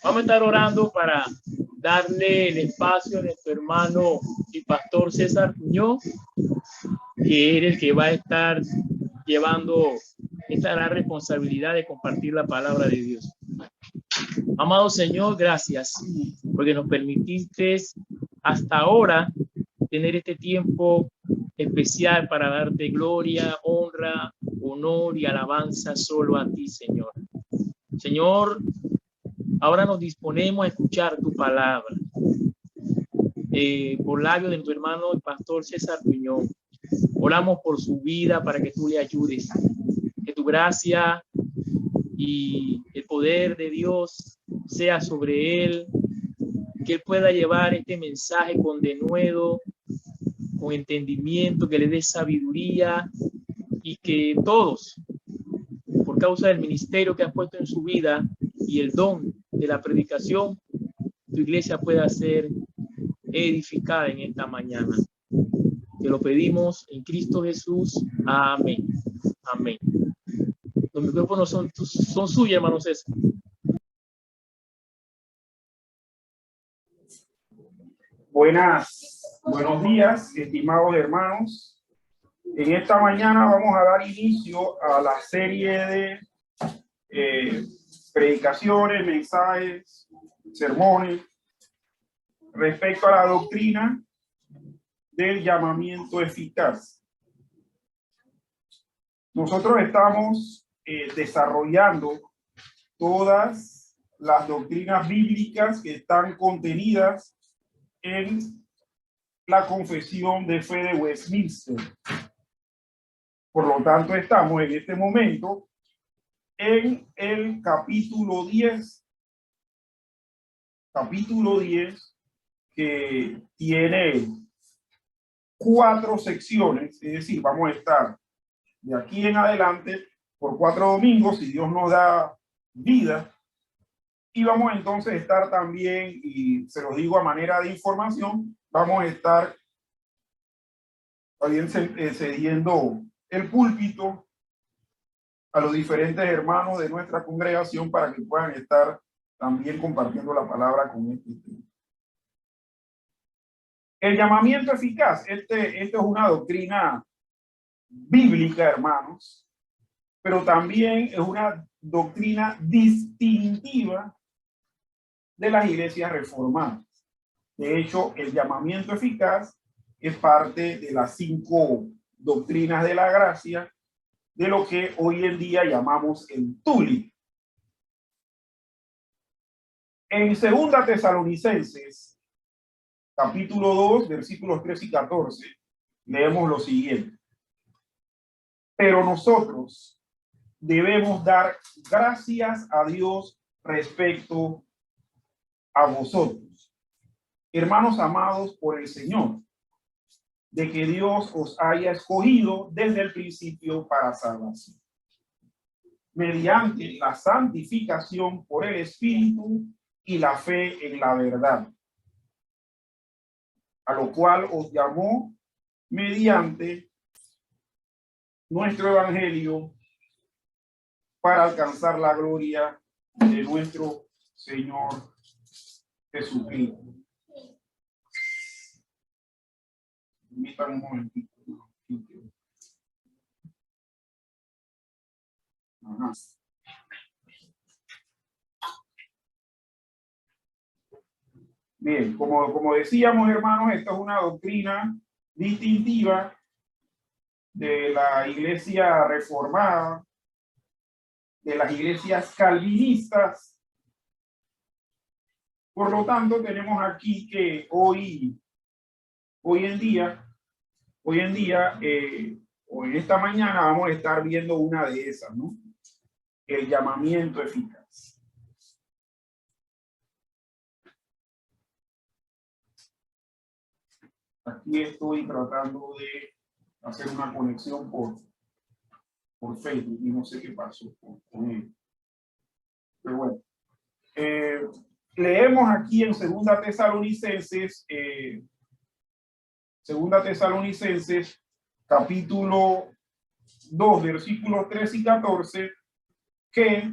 Vamos a estar orando para darle el espacio a nuestro hermano y pastor César Muñoz, que es el que va a estar llevando esta gran responsabilidad de compartir la palabra de Dios. Amado Señor, gracias porque nos permitiste hasta ahora tener este tiempo especial para darte gloria, honra, honor y alabanza solo a ti, Señor. Señor, ahora nos disponemos a escuchar tu palabra por labios de tu hermano el pastor César Muñoz. Oramos por su vida para que tú le ayudes, que tu gracia y el poder de Dios sea sobre él, que él pueda llevar este mensaje con denuedo, con entendimiento, que le dé sabiduría y que todos, por causa del ministerio que has puesto en su vida y el don de la predicación, tu iglesia pueda ser edificada en esta mañana. Te lo pedimos en Cristo Jesús. Amén. Amén. Los micrófonos son suyos, hermano César. Buenos días, estimados hermanos. En esta mañana vamos a dar inicio a la serie de predicaciones, mensajes, sermones respecto a la doctrina del llamamiento eficaz. Nosotros estamos desarrollando todas las doctrinas bíblicas que están contenidas en la Confesión de Fe de Westminster. Por lo tanto, estamos en este momento en el capítulo 10, que tiene 4 secciones, es decir, vamos a estar de aquí en adelante por 4 domingos, si Dios nos da vida, y vamos entonces a estar también, y se los digo a manera de información, vamos a estar también cediendo el púlpito a los diferentes hermanos de nuestra congregación para que puedan estar también compartiendo la palabra con este tema. El llamamiento eficaz, esto es una doctrina bíblica, hermanos, pero también es una doctrina distintiva de las iglesias reformadas. De hecho, el llamamiento eficaz es parte de las 5 doctrinas de la gracia, de lo que hoy en día llamamos el TULI. En 2 Tesalonicenses, capítulo 2, versículos 3 y 14, leemos lo siguiente. Pero nosotros debemos dar gracias a Dios respecto a vosotros, hermanos amados por el Señor, de que Dios os haya escogido desde el principio para salvación, mediante la santificación por el Espíritu y la fe en la verdad, a lo cual os llamó mediante nuestro evangelio para alcanzar la gloria de nuestro Señor Jesucristo. Permítanme un momentito. Ajá. Bien, como decíamos, hermanos, esta es una doctrina distintiva de la iglesia reformada, de las iglesias calvinistas. Por lo tanto, tenemos aquí que hoy en día, o en esta mañana vamos a estar viendo una de esas, ¿no? El llamamiento eficaz. Aquí estoy tratando de hacer una conexión por Facebook y no sé qué pasó con él. Pero bueno, leemos aquí en 2 Tesalonicenses, capítulo 2, versículos 3 y 14, que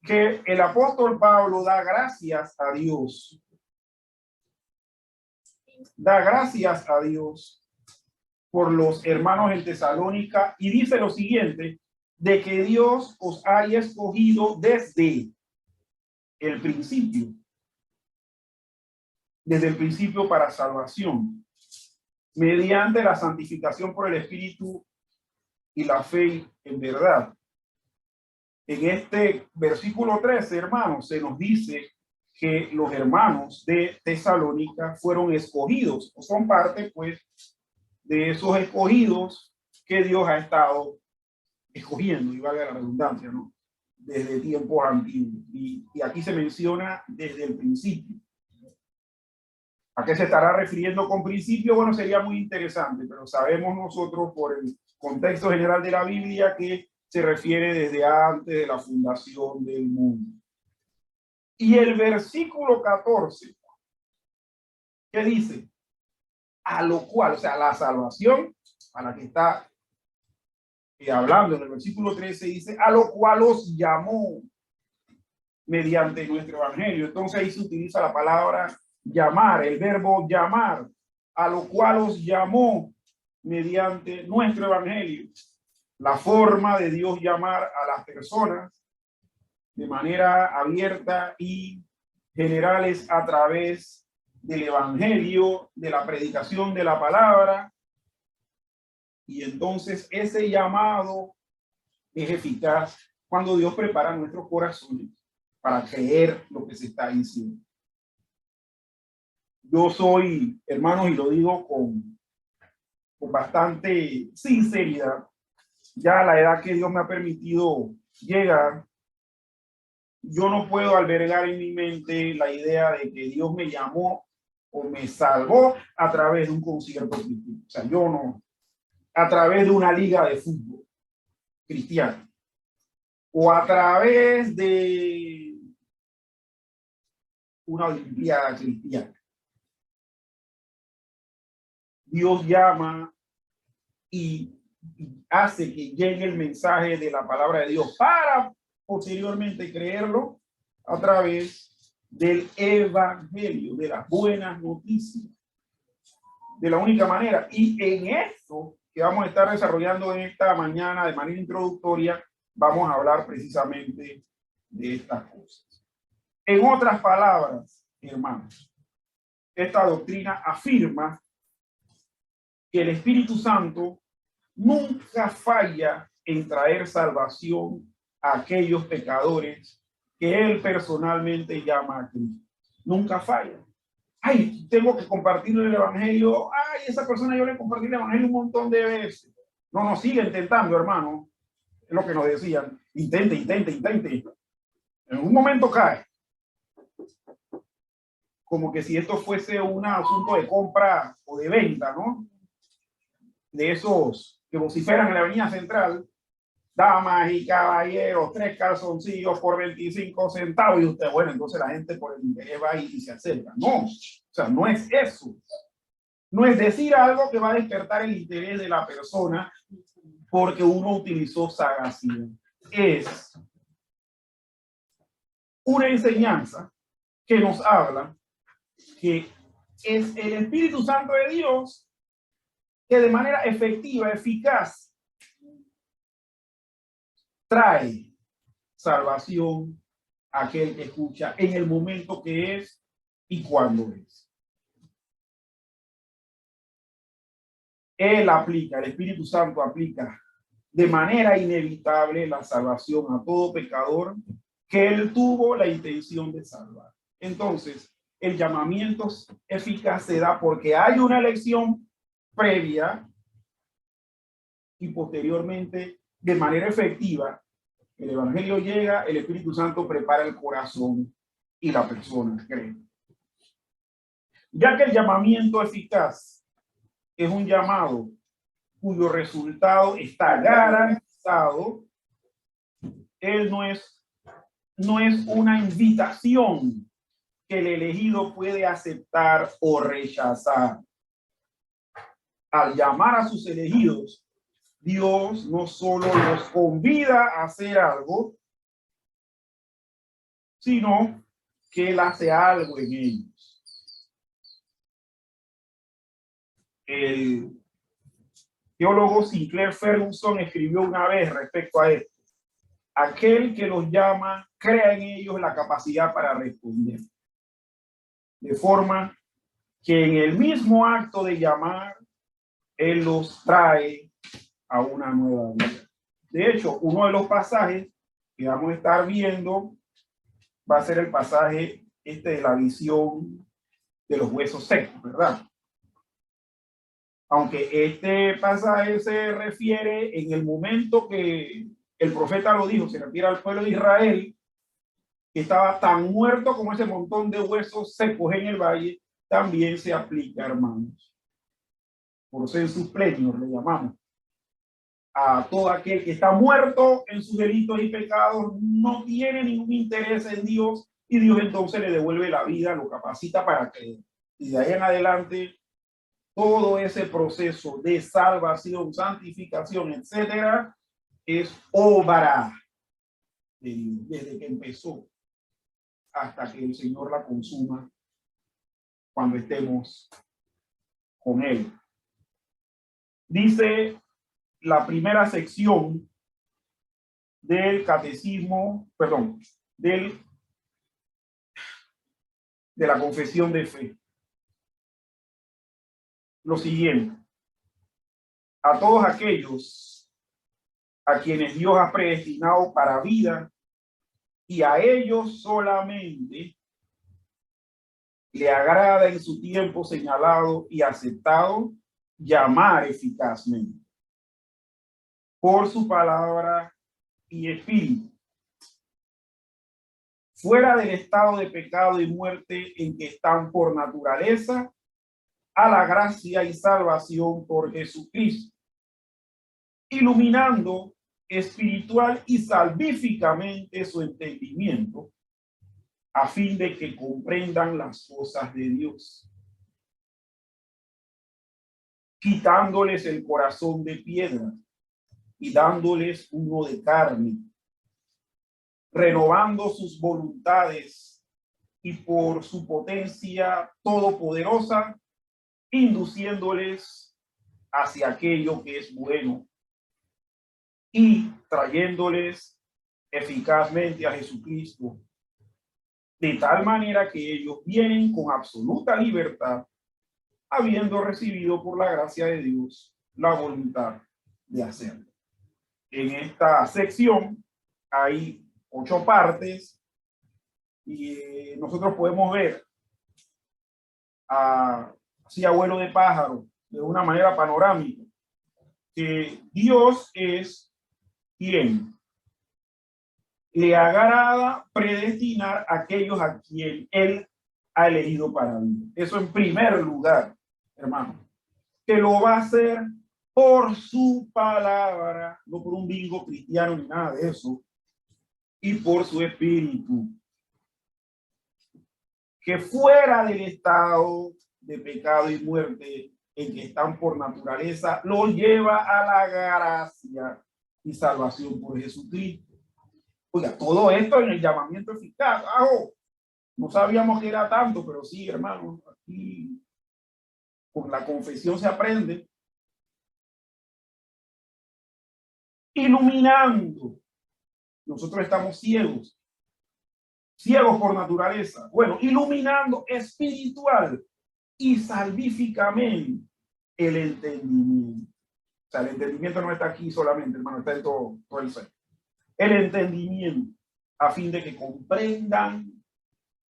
que el apóstol Pablo da gracias a Dios. Da gracias a Dios por los hermanos en Tesalónica y dice lo siguiente, de que Dios os haya escogido desde el principio. Desde el principio para salvación, mediante la santificación por el Espíritu y la fe en verdad. En este versículo 13, hermanos, se nos dice que los hermanos de Tesalónica fueron escogidos, o son parte, pues, de esos escogidos que Dios ha estado escogiendo, y valga la redundancia, ¿no? Desde tiempos antiguos. Y aquí se menciona desde el principio. ¿A qué se estará refiriendo con principio? Bueno, sería muy interesante, pero sabemos nosotros por el contexto general de la Biblia que se refiere desde antes de la fundación del mundo. Y el versículo 14, ¿qué dice? A lo cual, o sea, la salvación a la que está hablando en el versículo 13 dice, a lo cual os llamó mediante nuestro evangelio. Entonces ahí se utiliza la palabra llamar, el verbo llamar, a lo cual os llamó mediante nuestro evangelio. La forma de Dios llamar a las personas de manera abierta y general es a través del evangelio, de la predicación de la palabra. Y entonces ese llamado es eficaz cuando Dios prepara nuestros corazones para creer lo que se está diciendo. Yo soy, hermanos, y lo digo con bastante sinceridad, ya a la edad que Dios me ha permitido llegar, yo no puedo albergar en mi mente la idea de que Dios me llamó o me salvó a través de un concierto cristiano. O sea, yo no, a través de una liga de fútbol cristiano o a través de una olimpiada cristiana. Dios llama y hace que llegue el mensaje de la palabra de Dios para posteriormente creerlo a través del evangelio, de las buenas noticias, de la única manera. Y en esto que vamos a estar desarrollando en esta mañana de manera introductoria, vamos a hablar precisamente de estas cosas. En otras palabras, hermanos, esta doctrina afirma que el Espíritu Santo nunca falla en traer salvación a aquellos pecadores que Él personalmente llama a Cristo. Nunca falla. Ay, tengo que compartirle el Evangelio. Ay, esa persona yo le compartí el Evangelio un montón de veces. No, sigue intentando, hermano. Es lo que nos decían. Intente. En un momento cae. Como que si esto fuese un asunto de compra o de venta, ¿no? De esos que vociferan en la avenida central, damas y caballeros, 3 calzoncillos por 25 centavos, y usted, bueno, entonces la gente por el interés va y se acerca. No, o sea, no es eso. No es decir algo que va a despertar el interés de la persona porque uno utilizó sagacidad. Es una enseñanza que nos habla que es el Espíritu Santo de Dios que de manera efectiva, eficaz, trae salvación a aquel que escucha en el momento que es y cuando es. Él aplica, el Espíritu Santo aplica de manera inevitable la salvación a todo pecador que él tuvo la intención de salvar. Entonces, el llamamiento eficaz se da porque hay una elección previa y posteriormente, de manera efectiva, el Evangelio llega, el Espíritu Santo prepara el corazón y la persona cree. Ya que el llamamiento eficaz es un llamado cuyo resultado está garantizado, él no es una invitación que el elegido puede aceptar o rechazar. Al llamar a sus elegidos, Dios no solo los convida a hacer algo, sino que Él hace algo en ellos. El teólogo Sinclair Ferguson escribió una vez respecto a esto: aquel que los llama crea en ellos la capacidad para responder, de forma que en el mismo acto de llamar, Él los trae a una nueva vida. De hecho, uno de los pasajes que vamos a estar viendo va a ser el pasaje de la visión de los huesos secos, ¿verdad? Aunque este pasaje se refiere en el momento que el profeta lo dijo, se refiere al pueblo de Israel, que estaba tan muerto como ese montón de huesos secos en el valle, también se aplica, hermanos. Por sensus plenior le llamamos a todo aquel que está muerto en sus delitos y pecados, no tiene ningún interés en Dios, y Dios entonces le devuelve la vida, lo capacita para creer. Y de ahí en adelante, todo ese proceso de salvación, santificación, etcétera, es obra de Dios, desde que empezó hasta que el Señor la consuma cuando estemos con Él. Dice la primera sección del catecismo, perdón, de la confesión de fe, lo siguiente: a todos aquellos a quienes Dios ha predestinado para vida, y a ellos solamente le agrada en su tiempo señalado y aceptado llamar eficazmente por su palabra y espíritu, fuera del estado de pecado y muerte en que están por naturaleza, a la gracia y salvación por Jesucristo, iluminando espiritual y salvíficamente su entendimiento, a fin de que comprendan las cosas de Dios, quitándoles el corazón de piedra y dándoles uno de carne, renovando sus voluntades y por su potencia todopoderosa, induciéndoles hacia aquello que es bueno y trayéndoles eficazmente a Jesucristo, de tal manera que ellos vienen con absoluta libertad, habiendo recibido por la gracia de Dios la voluntad de hacerlo. En esta sección hay 8 partes y nosotros podemos ver así a vuelo de pájaro, de una manera panorámica, que Dios es quien le agrada predestinar a aquellos a quien Él ha elegido para vida. Eso en primer lugar, hermano, que lo va a hacer por su palabra, no por un bingo cristiano ni nada de eso, y por su espíritu, que fuera del estado de pecado y muerte en que están por naturaleza, lo lleva a la gracia y salvación por Jesucristo. Oiga, todo esto en el llamamiento eficaz. No sabíamos que era tanto, pero sí, hermano, aquí con la confesión se aprende. Iluminando. Nosotros estamos ciegos por naturaleza. Bueno, iluminando espiritual y salvíficamente el entendimiento. O sea, el entendimiento no está aquí solamente, hermano, está en todo el ser. El entendimiento, a fin de que comprendan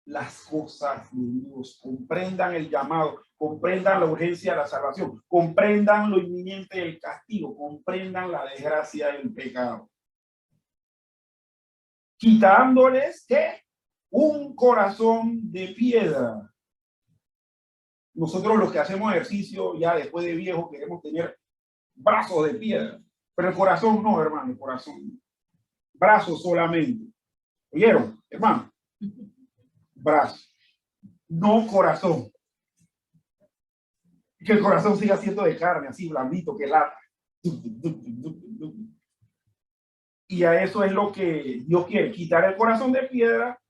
las cosas de Dios, comprendan el llamado, comprendan la urgencia de la salvación, comprendan lo inminente del castigo, comprendan la desgracia del pecado. Quitándoles ¿qué? Un corazón de piedra. Nosotros los que hacemos ejercicio ya después de viejo queremos tener brazos de piedra, pero el corazón no, hermano, el corazón, brazos solamente. ¿Oyeron, hermano? Brazo, no corazón. Que el corazón siga siendo de carne, así blandito, que lata. Y a eso es lo que Dios quiere, quitar el corazón de piedra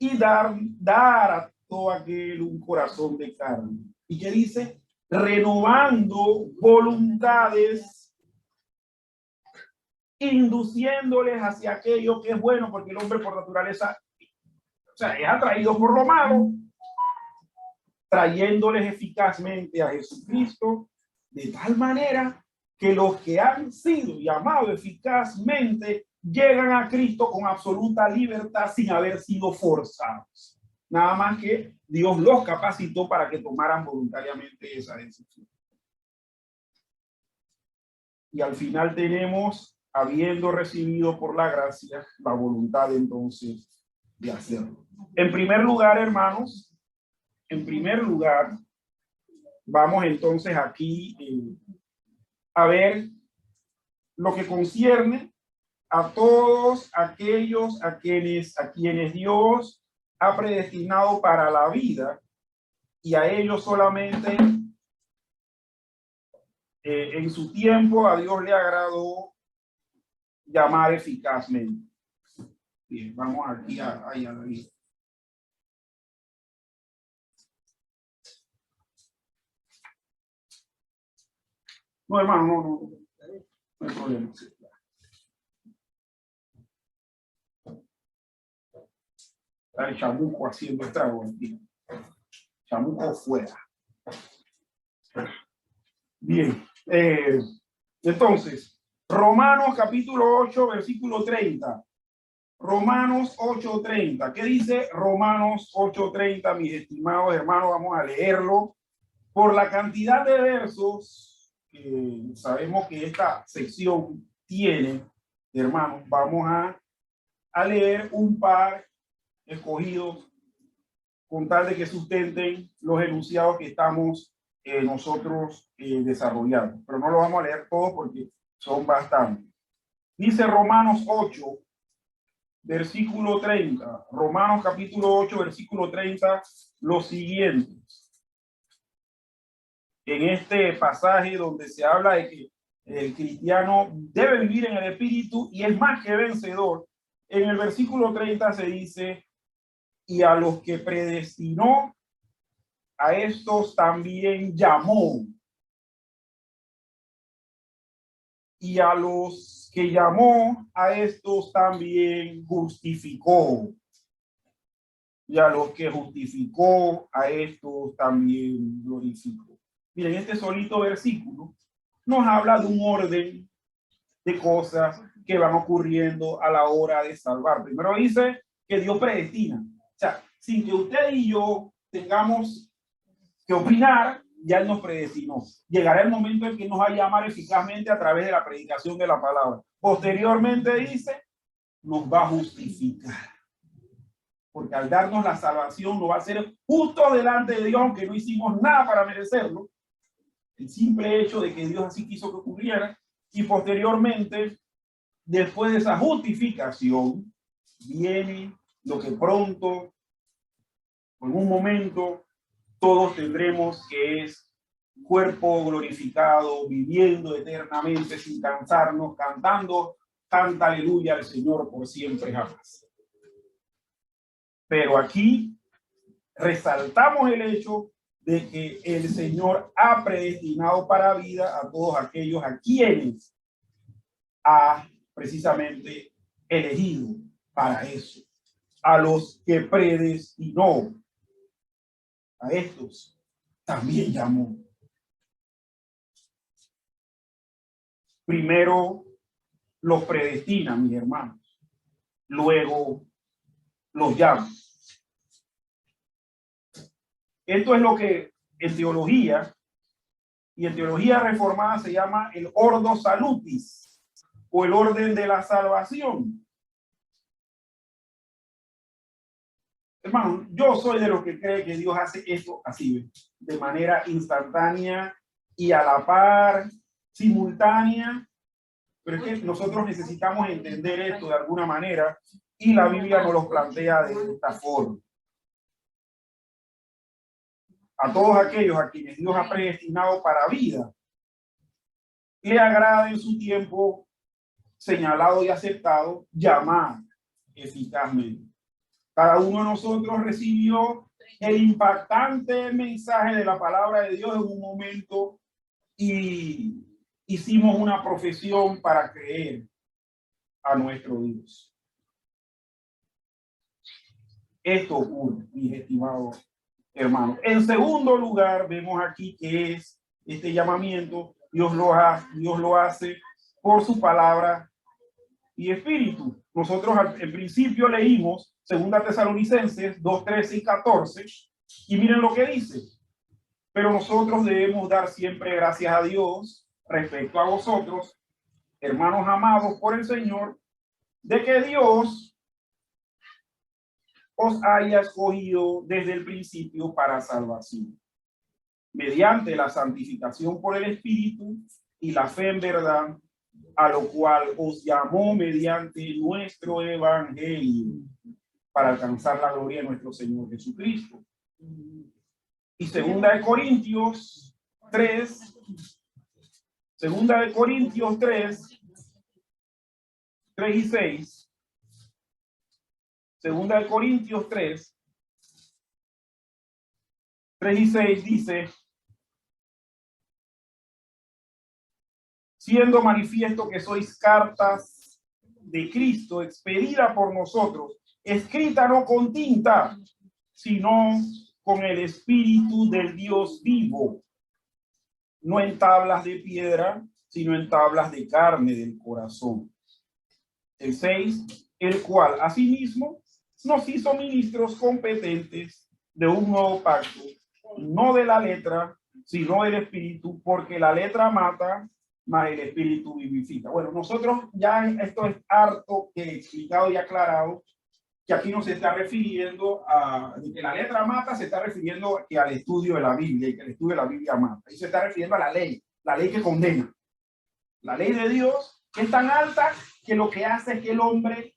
y dar a todo aquel un corazón de carne. ¿Y qué dice? Renovando voluntades, induciéndoles hacia aquello que es bueno, porque el hombre por naturaleza, o sea, es atraído por lo malo, trayéndoles eficazmente a Jesucristo, de tal manera que los que han sido llamados eficazmente llegan a Cristo con absoluta libertad sin haber sido forzados. Nada más que Dios los capacitó para que tomaran voluntariamente esa decisión. Y al final tenemos, habiendo recibido por la gracia, la voluntad entonces de hacerlo. En primer lugar, hermanos, vamos entonces aquí a ver lo que concierne a todos aquellos a quienes Dios ha predestinado para la vida, y a ellos solamente en su tiempo a Dios le agradó llamar eficazmente. Bien, vamos aquí a la vida. No, hermano, no hay problema. Está el chamuco haciendo estrago aquí. Chamuco fuera. Bien. Entonces, Romanos capítulo 8, versículo 30. Romanos 8:30. ¿Qué dice Romanos 8:30, mis estimados hermanos? Vamos a leerlo. Por la cantidad de versos que sabemos que esta sección tiene, hermanos, vamos a leer un par escogidos con tal de que sustenten los enunciados que estamos nosotros desarrollando. Pero no lo vamos a leer todos porque son bastantes. Dice Romanos 8, versículo 30. Romanos capítulo 8, versículo 30, lo siguiente. En este pasaje donde se habla de que el cristiano debe vivir en el espíritu y es más que vencedor, en el versículo 30 se dice: y a los que predestinó, a estos también llamó. Y a los que llamó, a estos también justificó. Y a los que justificó, a estos también glorificó. Miren, este solito versículo nos habla de un orden de cosas que van ocurriendo a la hora de salvar. Primero dice que Dios predestina. O sea, sin que usted y yo tengamos que opinar, ya Él nos predestinó. Llegará el momento en que nos va a llamar eficazmente a través de la predicación de la palabra. Posteriormente dice, nos va a justificar. Porque al darnos la salvación nos va a hacer justo delante de Dios, aunque no hicimos nada para merecerlo. El simple hecho de que Dios así quiso que ocurriera. Y posteriormente, después de esa justificación, viene lo que pronto, en un momento, todos tendremos, que es cuerpo glorificado, viviendo eternamente sin cansarnos, cantando canta aleluya al Señor por siempre jamás. Pero aquí resaltamos el hecho de que el Señor ha predestinado para vida a todos aquellos a quienes ha precisamente elegido para eso. A los que predestinó, a estos también llamó. Primero los predestina, mis hermanos. Luego los llama. Esto es lo que en teología y en teología reformada se llama el ordo salutis o el orden de la salvación. Hermano, yo soy de los que cree que Dios hace esto así, de manera instantánea y a la par, simultánea, pero es que nosotros necesitamos entender esto de alguna manera y la Biblia nos lo plantea de esta forma. A todos aquellos a quienes Dios ha predestinado para vida, le agrada en su tiempo señalado y aceptado llamar eficazmente. Cada uno de nosotros recibió el impactante mensaje de la palabra de Dios en un momento y hicimos una profesión para creer a nuestro Dios. Esto ocurre, mis estimados hermanos. En segundo lugar, vemos aquí que es este llamamiento, Dios lo hace por su palabra y espíritu. Nosotros en principio leímos 2 Tesalonicenses 2, 13 y 14, y miren lo que dice. Pero nosotros debemos dar siempre gracias a Dios respecto a vosotros, hermanos amados por el Señor, de que Dios os haya escogido desde el principio para salvación, mediante la santificación por el Espíritu y la fe en verdad, a lo cual os llamó mediante nuestro evangelio, para alcanzar la gloria de nuestro Señor Jesucristo. Y 2 Corintios 3, 2 Corintios 3 y 6, 2 Corintios 3 y 6 dice: siendo manifiesto que sois cartas de Cristo, expedida por nosotros, escrita no con tinta, sino con el Espíritu del Dios vivo, no en tablas de piedra, sino en tablas de carne del corazón. El 6, el cual asimismo nos hizo ministros competentes de un nuevo pacto, no de la letra, sino del Espíritu, porque la letra mata, mas el Espíritu vivifica. Bueno, nosotros ya esto es harto que explicado y aclarado, que aquí no se está refiriendo a que la letra mata, se está refiriendo que al estudio de la Biblia, y que el estudio de la Biblia mata. Y se está refiriendo a la ley que condena. La ley de Dios, que es tan alta que lo que hace es que el hombre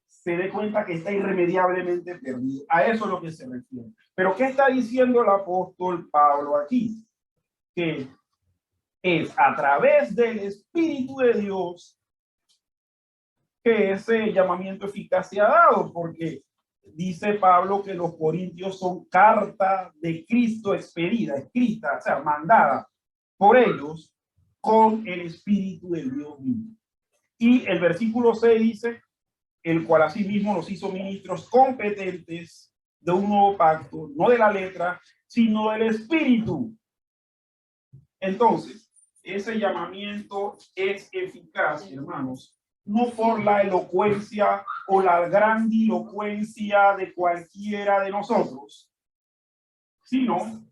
se dé cuenta que está irremediablemente perdido. A eso es lo que se refiere. Pero ¿qué está diciendo el apóstol Pablo aquí? Que es a través del Espíritu de Dios que ese llamamiento eficaz se ha dado, porque dice Pablo que los corintios son carta de Cristo expedida, escrita, o sea, mandada por ellos con el Espíritu del Dios mismo. Y el versículo 6 dice: el cual asimismo nos hizo ministros competentes de un nuevo pacto, no de la letra, sino del Espíritu. Entonces, ese llamamiento es eficaz, hermanos, no por la elocuencia o la grandilocuencia de cualquiera de nosotros, sino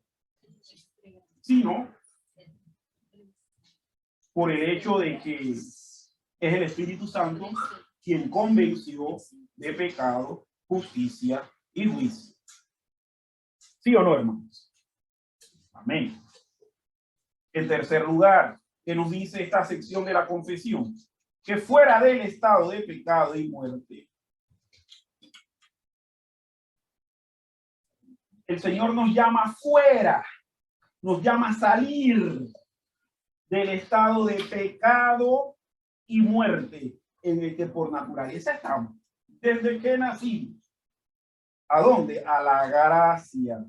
por el hecho de que es el Espíritu Santo quien convenció de pecado, justicia y juicio. ¿Sí o no, hermanos? Amén. En tercer lugar, que nos dice esta sección de la confesión, que fuera del estado de pecado y muerte, el Señor nos llama fuera, nos llama a salir del estado de pecado y muerte en el que por naturaleza estamos, desde que nacimos. ¿A dónde? A la gracia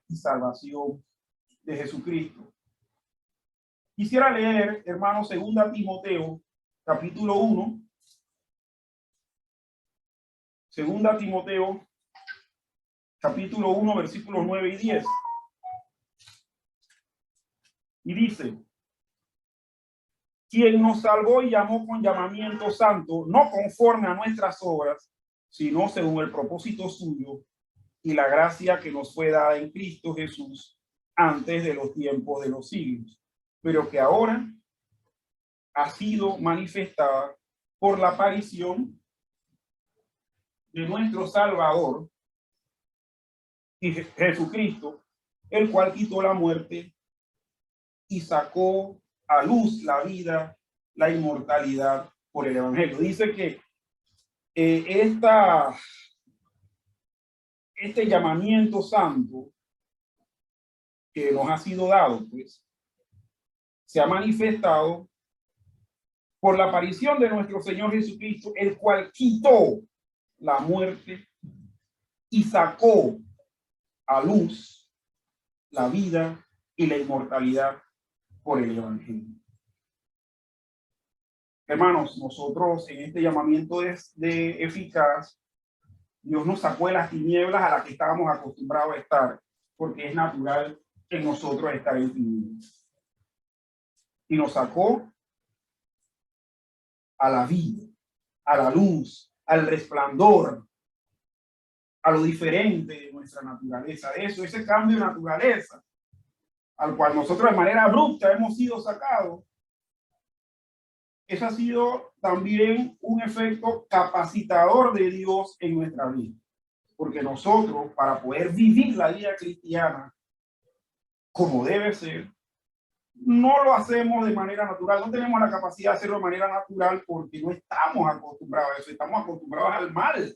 y salvación de Jesucristo. Quisiera leer, hermanos, 2 Timoteo, capítulo 1. 2 Timoteo, capítulo 1, versículos 9 y 10. Y dice: quien nos salvó y llamó con llamamiento santo, no conforme a nuestras obras, sino según el propósito suyo y la gracia que nos fue dada en Cristo Jesús antes de los tiempos de los siglos, pero que ahora ha sido manifestada por la aparición de nuestro Salvador y Jesucristo, el cual quitó la muerte y sacó a luz la vida, la inmortalidad por el Evangelio. Dice que este llamamiento santo que nos ha sido dado, pues, se ha manifestado por la aparición de nuestro Señor Jesucristo, el cual quitó la muerte y sacó a luz la vida y la inmortalidad por el evangelio. Hermanos, nosotros en este llamamiento de eficaz, Dios nos sacó de las tinieblas a las que estábamos acostumbrados a estar, porque es natural en nosotros estar en tinieblas. Y nos sacó a la vida, a la luz, al resplandor, a lo diferente de nuestra naturaleza. Eso, ese cambio de naturaleza, al cual nosotros de manera abrupta hemos sido sacados, eso ha sido también un efecto capacitador de Dios en nuestra vida. Porque nosotros, para poder vivir la vida cristiana como debe ser, no lo hacemos de manera natural. No tenemos la capacidad de hacerlo de manera natural porque no estamos acostumbrados a eso. Estamos acostumbrados al mal.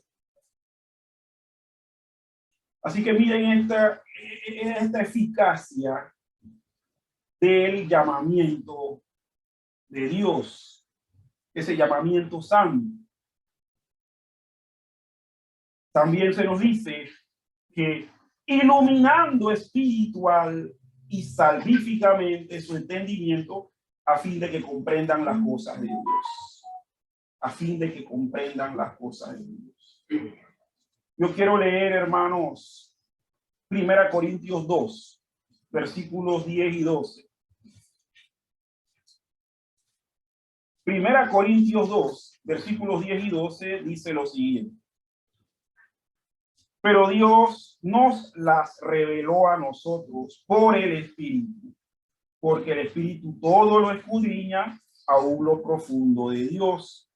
Así que miren esta eficacia del llamamiento de Dios, ese llamamiento santo. También se nos dice que iluminando espiritual y salvíficamente su entendimiento a fin de que comprendan las cosas de Dios. A fin de que comprendan las cosas de Dios. Yo quiero leer, hermanos, 1 Corintios 2, versículos 10 y 12. 1 Corintios 2, versículos 10 y 12 dice lo siguiente. Pero Dios nos las reveló a nosotros por el Espíritu, porque el Espíritu todo lo escudriña, aún lo profundo de Dios.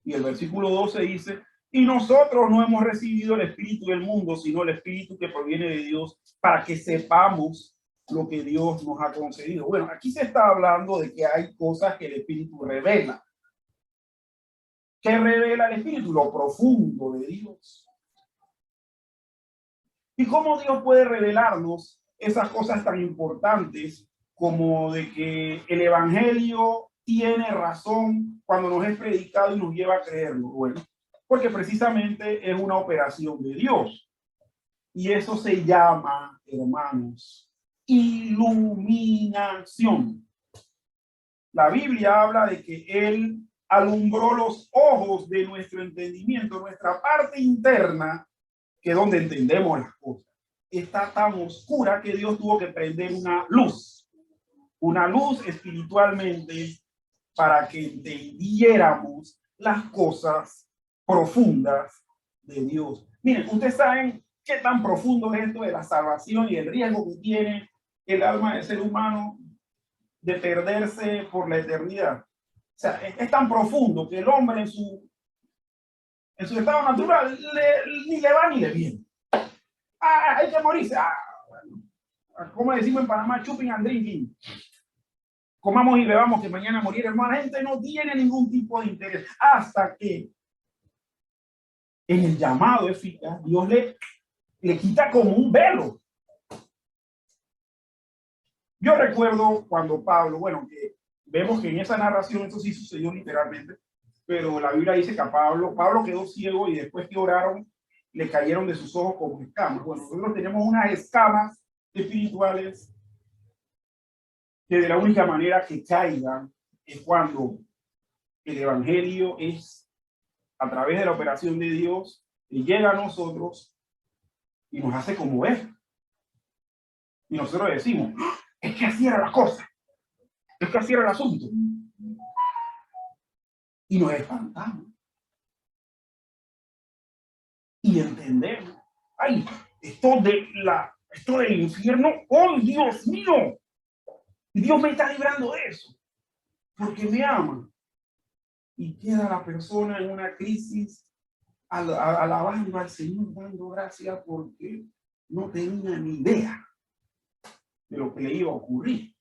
Y el versículo 12 dice, y nosotros no hemos recibido el Espíritu del mundo, sino el Espíritu que proviene de Dios, para que sepamos lo que Dios nos ha concedido. Bueno, aquí se está hablando de que hay cosas que el Espíritu revela. ¿Qué revela el Espíritu? Lo profundo de Dios. ¿Y cómo Dios puede revelarnos esas cosas tan importantes como de que el Evangelio tiene razón cuando nos es predicado y nos lleva a creerlo? Bueno, porque precisamente es una operación de Dios. Y eso se llama, hermanos, iluminación. La Biblia habla de que Él alumbró los ojos de nuestro entendimiento, nuestra parte interna, que es donde entendemos las cosas. Está tan oscura que Dios tuvo que prender una luz espiritualmente para que entendiéramos las cosas profundas de Dios. Miren, ustedes saben qué tan profundo es esto de la salvación y el riesgo que tiene el alma del ser humano de perderse por la eternidad. O sea, es tan profundo que el hombre en su estado natural ni le va ni le viene. Hay que morirse. Bueno. Como decimos en Panamá, chuping and drinking. Comamos y bebamos que mañana morir. Hermano, la gente no tiene ningún tipo de interés hasta que en el llamado eficaz Dios le quita como un velo. Yo recuerdo cuando Pablo, bueno, que vemos que en esa narración esto sí sucedió literalmente, pero la Biblia dice que a Pablo quedó ciego y después que oraron le cayeron de sus ojos como escamas. Bueno, nosotros tenemos unas escamas espirituales que de la única manera que caigan es cuando el Evangelio es a través de la operación de Dios y llega a nosotros y nos hace como ver. Y nosotros decimos, es que así era la cosa, es que así era el asunto. Y nos espantamos. Y entendemos, ay, esto del infierno, oh Dios mío, y Dios me está librando de eso, porque me ama. Y queda la persona en una crisis, alabando al Señor, dando gracias porque no tenía ni idea de lo que le iba a ocurrir.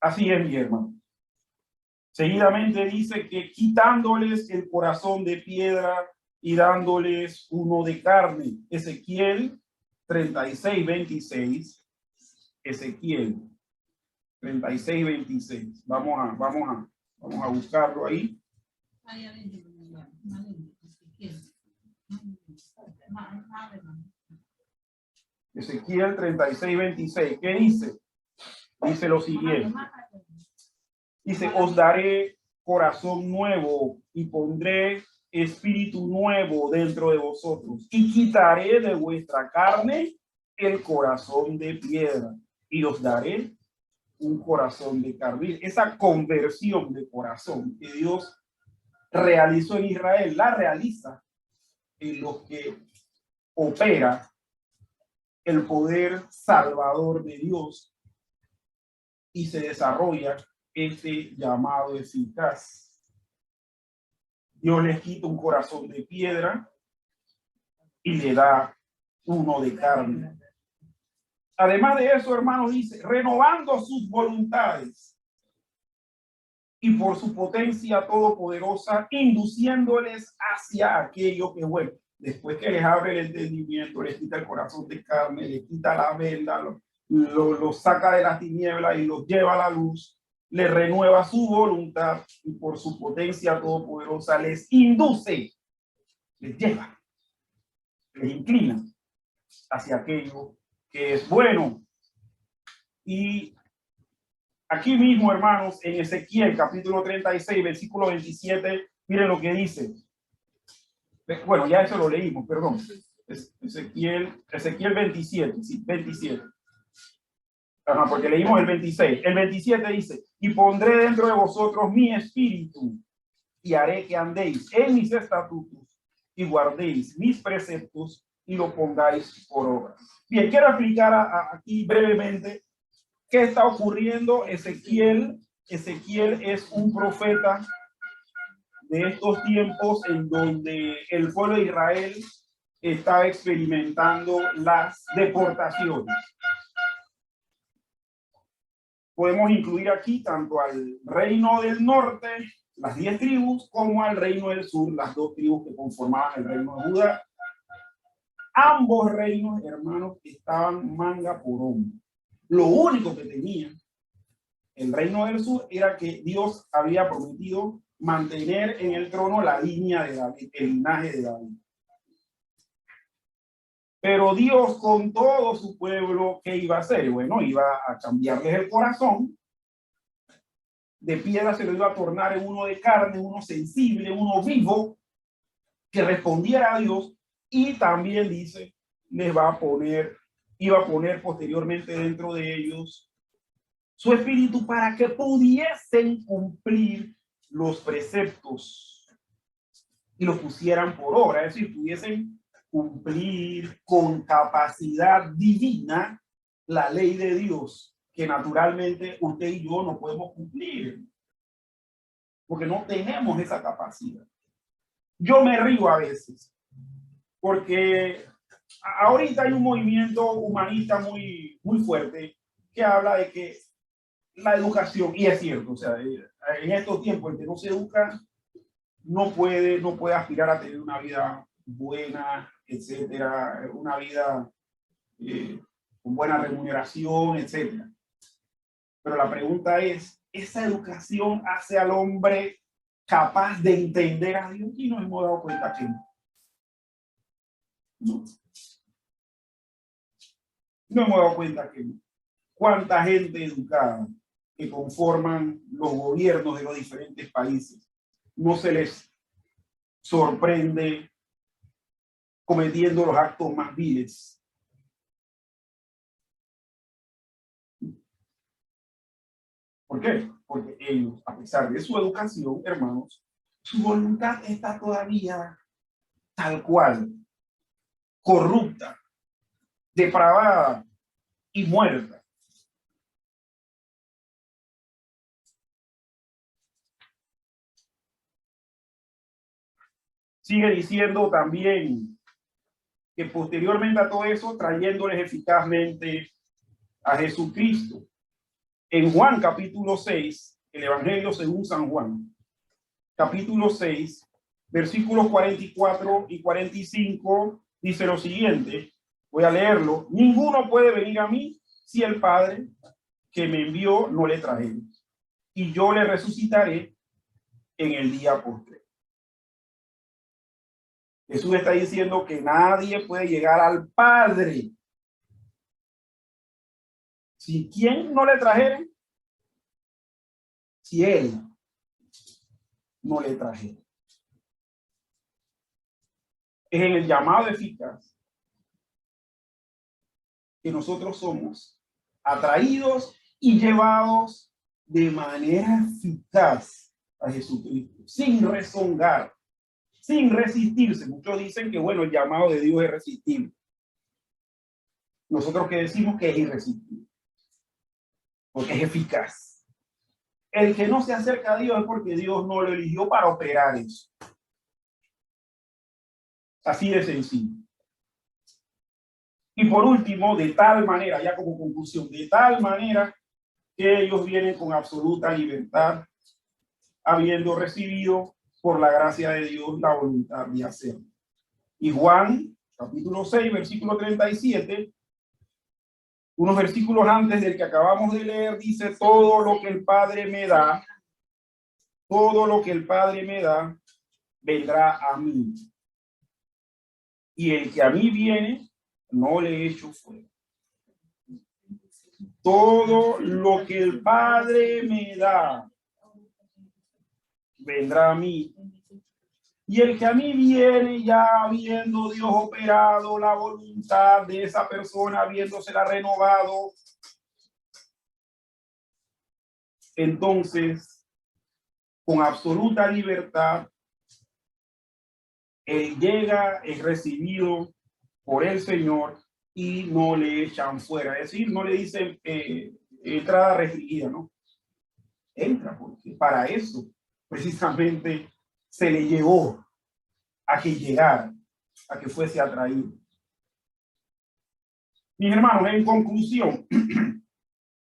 Así es, mi hermano. Seguidamente dice que quitándoles el corazón de piedra y dándoles uno de carne. Ezequiel 36:26. Ezequiel 36:26. Vamos a buscarlo ahí. Ezequiel 36:26. ¿Qué dice? Dice lo siguiente. Dice, os daré corazón nuevo y pondré espíritu nuevo dentro de vosotros y quitaré de vuestra carne el corazón de piedra y os daré un corazón de carne. Esa conversión de corazón que Dios realizó en Israel, la realiza en los que opera el poder salvador de Dios y se desarrolla este llamado eficaz. Dios les quita un corazón de piedra y le da uno de carne. Además de eso, hermanos, dice, renovando sus voluntades y por su potencia todopoderosa, induciéndoles hacia aquello que es bueno. Después que les abre el entendimiento, les quita el corazón de carne, les quita la venda, lo saca de las tinieblas y los lleva a la luz, les renueva su voluntad y por su potencia todopoderosa les induce, les lleva, les inclina hacia aquello que es bueno. Y aquí mismo, hermanos, en Ezequiel capítulo 36, versículo 27, miren lo que dice. Bueno, ya eso lo leímos, perdón. Ezequiel 27, sí, 27. Ajá, porque leímos el 26. El 27 dice, y pondré dentro de vosotros mi espíritu y haré que andéis en mis estatutos y guardéis mis preceptos y lo pongáis por obra. Bien, quiero explicar aquí brevemente qué está ocurriendo. Ezequiel es un profeta de estos tiempos en donde el pueblo de Israel está experimentando las deportaciones. Podemos incluir aquí tanto al reino del norte, las 10 tribus, como al reino del sur, las 2 tribus que conformaban el reino de Judá. Ambos reinos, hermanos, estaban manga por hombro. Lo único que tenía el reino del sur era que Dios había prometido mantener en el trono la línea de David, el linaje de David. Pero Dios con todo su pueblo, ¿qué iba a hacer? Bueno, iba a cambiarles el corazón. De piedra se lo iba a tornar en uno de carne, uno sensible, uno vivo, que respondiera a Dios. Y también dice, iba a poner posteriormente dentro de ellos su espíritu para que pudiesen cumplir los preceptos y los pusieran por obra, es decir, pudiesen cumplir con capacidad divina la ley de Dios, que naturalmente usted y yo no podemos cumplir, porque no tenemos esa capacidad. Yo me río a veces, porque ahorita hay un movimiento humanista muy fuerte que habla de que la educación, y es cierto, o sea, en estos tiempos el que no se educa no puede aspirar a tener una vida buena, etcétera, una vida con buena remuneración, etcétera. Pero la pregunta es, ¿esa educación hace al hombre capaz de entender a Dios? Y nos hemos dado cuenta que no. No hemos dado cuenta que no. ¿Cuánta gente educada que conforman los gobiernos de los diferentes países no se les sorprende cometiendo los actos más viles? ¿Por qué? Porque ellos, a pesar de su educación, hermanos, su voluntad está todavía tal cual, corrupta, depravada y muerta. Sigue diciendo también que posteriormente a todo eso, trayéndoles eficazmente a Jesucristo. En Juan capítulo 6, el Evangelio según San Juan, capítulo 6, versículos 44 y 45, dice lo siguiente, voy a leerlo: ninguno puede venir a mí si el Padre que me envió no le trajere, y yo le resucitaré en el día postre. Jesús está diciendo que nadie puede llegar al Padre si ¿quién no le trajere? Si Él no le trajere. Es en el llamado eficaz que nosotros somos atraídos y llevados de manera eficaz a Jesucristo, sin rezongar, sin resistirse. Muchos dicen que, bueno, el llamado de Dios es resistible. Nosotros que decimos que es irresistible, porque es eficaz. El que no se acerca a Dios es porque Dios no lo eligió para operar eso. Así de sencillo. Y por último, de tal manera, ya como conclusión, de tal manera que ellos vienen con absoluta libertad, habiendo recibido por la gracia de Dios la voluntad de hacerlo. Y Juan, capítulo 6, versículo 37, unos versículos antes del que acabamos de leer, dice: todo lo que el Padre me da, todo lo que el Padre me da, vendrá a mí. Y el que a mí viene, no le echo fuera. Todo lo que el Padre me da, vendrá a mí. Y el que a mí viene, ya habiendo Dios operado la voluntad de esa persona, habiéndosela renovado, entonces, con absoluta libertad, él llega, es recibido por el Señor y no le echan fuera. Es decir, no le dicen entrada restringida, ¿no? Entra, porque para eso precisamente se le llevó a que llegara, a que fuese atraído. Mis hermanos, en conclusión,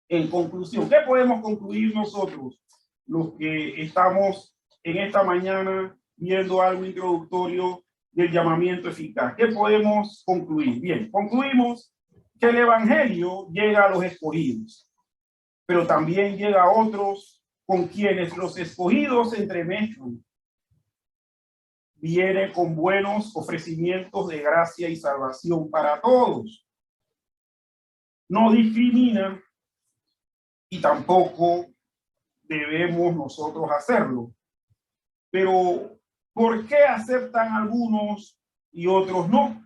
¿qué podemos concluir nosotros, los que estamos en esta mañana viendo algo introductorio del llamamiento eficaz? ¿Qué podemos concluir? Bien, concluimos que el evangelio llega a los escogidos, pero también llega a otros con quienes los escogidos se entremezclan. Viene con buenos ofrecimientos de gracia y salvación para todos. No discrimina y tampoco debemos nosotros hacerlo. Pero, ¿por qué aceptan algunos y otros no?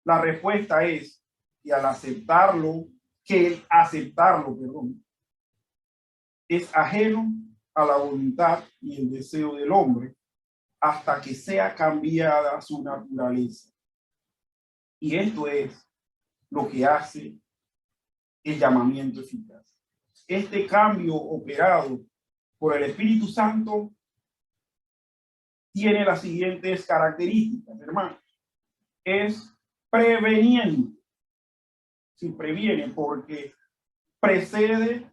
La respuesta es que al aceptarlo, es ajeno a la voluntad y el deseo del hombre hasta que sea cambiada su naturaleza. Y esto es lo que hace el llamamiento eficaz. Este cambio operado por el Espíritu Santo tiene las siguientes características, hermanos. Es preveniente. Sí, previene porque precede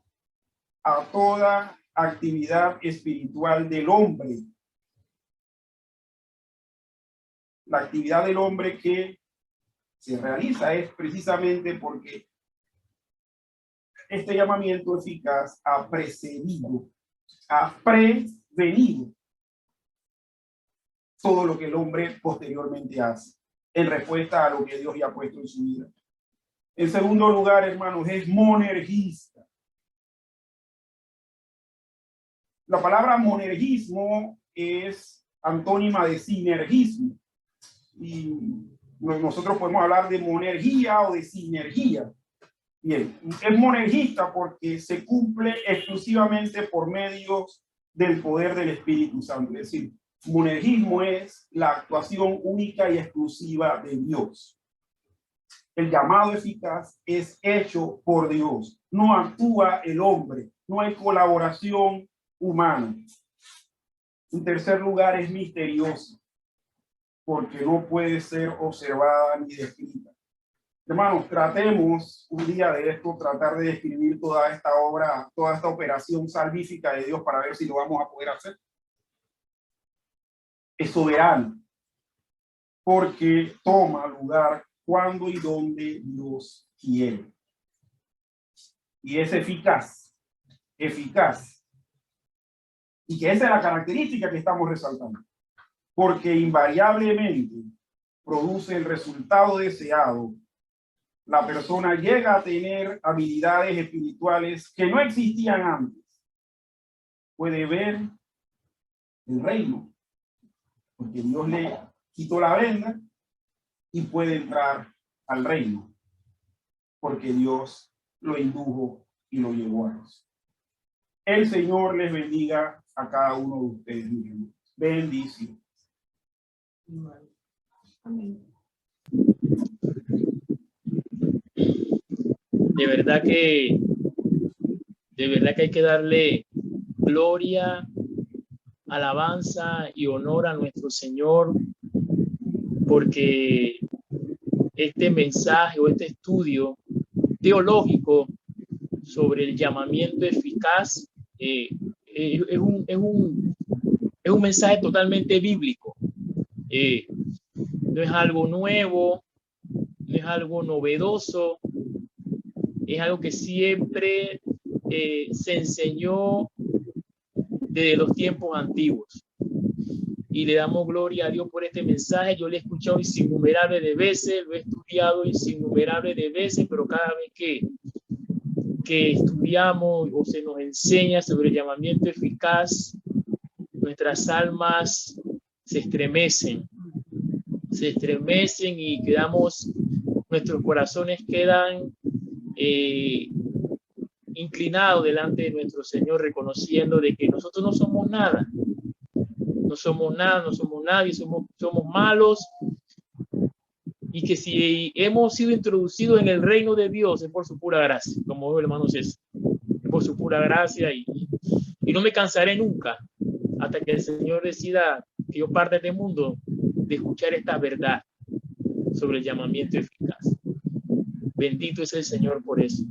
a toda actividad espiritual del hombre. La actividad del hombre que se realiza es precisamente porque este llamamiento eficaz ha precedido, ha prevenido todo lo que el hombre posteriormente hace en respuesta a lo que Dios ya ha puesto en su vida. En segundo lugar, hermanos, es monergista. La palabra monergismo es antónima de sinergismo. Y nosotros podemos hablar de monergía o de sinergia. Bien, es monergista porque se cumple exclusivamente por medios del poder del Espíritu Santo. Es decir, monergismo es la actuación única y exclusiva de Dios. El llamado eficaz es hecho por Dios. No actúa el hombre. No hay colaboración humana. En tercer lugar, es misterioso porque no puede ser observada ni descrita. Hermanos, tratemos un día de esto, tratar de describir toda esta obra, toda esta operación salvífica de Dios para ver si lo vamos a poder hacer. Es soberano, porque toma lugar cuando y donde Dios quiere. Y es eficaz. Y que esa es la característica que estamos resaltando. porque invariablemente produce el resultado deseado. La persona llega a tener habilidades espirituales que no existían antes. Puede ver el reino, porque Dios le quitó la venda, y puede entrar al reino, porque Dios lo indujo y lo llevó a eso. El Señor les bendiga a cada uno de ustedes, mis hermanos. Bendición. Amén. De verdad que hay que darle gloria, alabanza y honor a nuestro Señor, porque este mensaje o este estudio teológico sobre el llamamiento eficaz es un mensaje totalmente bíblico. No es algo nuevo, no es algo novedoso, es algo que siempre se enseñó desde los tiempos antiguos. Y le damos gloria a Dios por este mensaje. Yo lo he escuchado innumerables de veces, lo he estudiado innumerables de veces, pero cada vez que estudiamos o se nos enseña sobre el llamamiento eficaz, nuestras almas se estremecen y quedamos, nuestros corazones quedan inclinados delante de nuestro Señor, reconociendo de que nosotros no somos nada, no somos nadie, somos malos, y que si hemos sido introducidos en el reino de Dios es por su pura gracia, como dijo el hermano César, es por su pura gracia, y no me cansaré nunca hasta que el Señor decida que yo parte de este mundo de escuchar esta verdad sobre el llamamiento eficaz. Bendito es el Señor por eso.